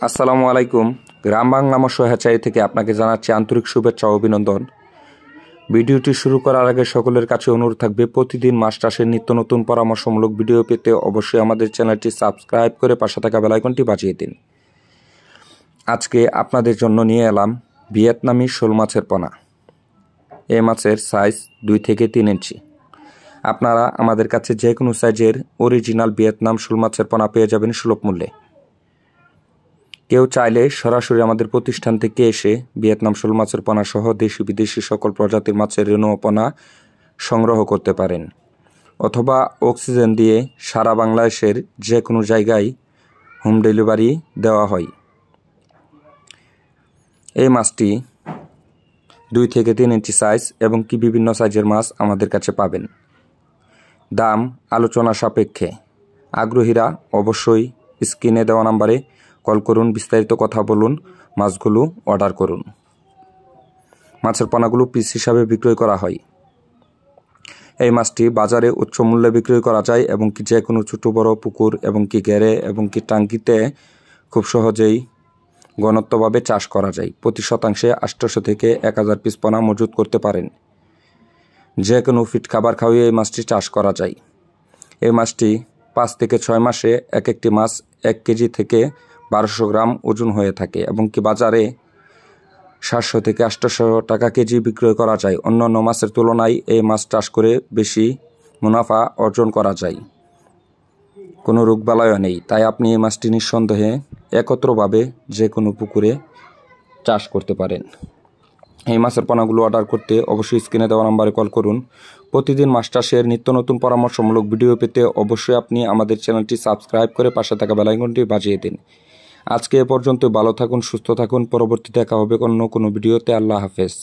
আসসালামু আলাইকুম। গ্রাম বাংলা মৎস্য হ্যাচারি থেকে আপনাকে জানাচ্ছি আন্তরিক শুভেচ্ছা ও অভিনন্দন। ভিডিওটি শুরু করার আগে সকলের কাছে অনুরোধ থাকবে, প্রতিদিন মাছ চাষের নিত্য নতুন পরামর্শমূলক ভিডিও পেতে অবশ্যই আমাদের চ্যানেলটি সাবস্ক্রাইব করে পাশে থাকা বেল আইকনটি বাজিয়ে দিন। আজকে আপনাদের জন্য নিয়ে এলাম ভিয়েতনামি শোল মাছের পোনা। এই মাছের সাইজ 2 থেকে 3 ইঞ্চি। আপনারা আমাদের কাছে যে কোনো সাইজের অরিজিনাল ভিয়েতনাম শোল মাছের পোনা পেয়ে যাবেন সুলভ মূল্যে। কেউ চাইলে সরাসরি আমাদের প্রতিষ্ঠান থেকে এসে ভিয়েতনাম শোল মাছের পোনা সহ দেশি বিদেশি সকল প্রজাতির মাছের রেণু ও পোনা সংগ্রহ করতে পারেন, অথবা অক্সিজেন দিয়ে সারা বাংলাদেশের যে কোনো জায়গায় হোম ডেলিভারি দেওয়া হয়। এই মাছটি 2 থেকে 3 ইঞ্চি সাইজ এবং কি বিভিন্ন সাইজের মাছ আমাদের কাছে পাবেন। দাম আলোচনা সাপেক্ষে। আগ্রহীরা অবশ্যই স্ক্রিনে দেওয়া নাম্বারে কল করুন, বিস্তারিত কথা বলুন, মাছগুলো অর্ডার করুন। মাছের পোনাগুলো পিস হিসাবে বিক্রয় করা হয়। এই মাছটি বাজারে উচ্চ মূল্যে বিক্রয় করা যায় এবং কি যে কোনো ছোটো বড় পুকুর এবং কি ঘেরে এবং কি টাঙ্কিতে খুব সহজেই ঘনত্বভাবে চাষ করা যায়। প্রতি শতাংশে 800 থেকে 1000 পিস পোনা মজুত করতে পারেন। যে কোনো ফিট খাবার খাওয়িয়ে এই মাছটি চাষ করা যায়। এই মাছটি 5 থেকে 6 মাসে একটি মাছ 1 কেজি থেকে 1200 গ্রাম ওজন হয়ে থাকে এবং কি বাজারে 700 থেকে 800 টাকা কেজি বিক্রয় করা যায়। অন্যান্য মাছের তুলনায় এই মাছ চাষ করে বেশি মুনাফা অর্জন করা যায়। কোনো রোগবালাইও নেই, তাই আপনি এই মাছটি নিঃসন্দেহে একত্রভাবে যে কোনো পুকুরে চাষ করতে পারেন। এই মাছের পোনাগুলো অর্ডার করতে অবশ্যই স্ক্রিনে দেওয়া নাম্বারে কল করুন। প্রতিদিন মাছ চাষের নিত্য নতুন পরামর্শমূলক ভিডিও পেতে অবশ্যই আপনি আমাদের চ্যানেলটি সাবস্ক্রাইব করে পাশে থাকা বেল আইকনটি বাজিয়ে দিন। আজকে এ পর্যন্ত। ভালো থাকুন, সুস্থ থাকুন। পরবর্তী দেখা হবে অন্য কোনো ভিডিওতে। আল্লাহ হাফেজ।